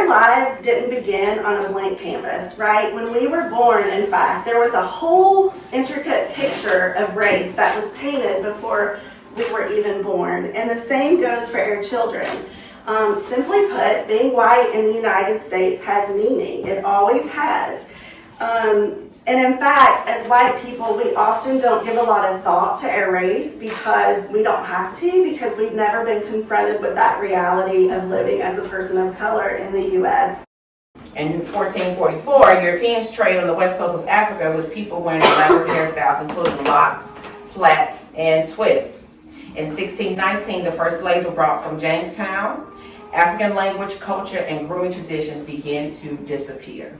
our lives didn't begin on a blank canvas, right? When we were born, in fact, there was a whole intricate picture of race that was painted before we were even born. And the same goes for our children. Simply put, being white in the United States has meaning. It always has. And in fact, as white people, we often don't give a lot of thought to our race because we don't have to, because we've never been confronted with that reality of living as a person of color in the U.S. In 1444, Europeans traded on the west coast of Africa with people wearing elaborate hairstyles, including locks, plaits, and twists. In 1619, the first slaves were brought from Jamestown. African language, culture, and grooming traditions began to disappear.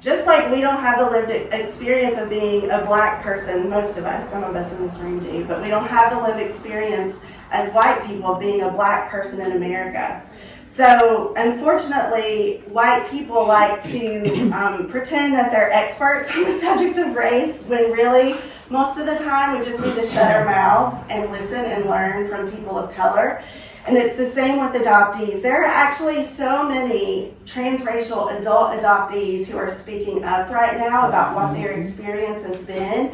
Just like we don't have the lived experience of being a black person, most of us, some of us in this room do, but we don't have the lived experience as white people of being a black person in America. So unfortunately, white people like to pretend that they're experts on the subject of race, when really, most of the time, we just need to shut our mouths and listen and learn from people of color. And it's the same with adoptees. There are actually so many transracial adult adoptees who are speaking up right now about what their experience has been.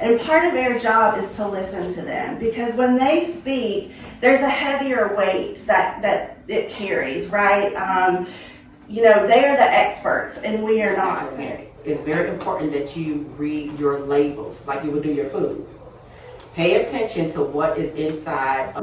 And part of our job is to listen to them, because when they speak, there's a heavier weight that it carries, right? You know, they are the experts and we are not. It's very important that you read your labels like you would do your food. Pay attention to what is inside.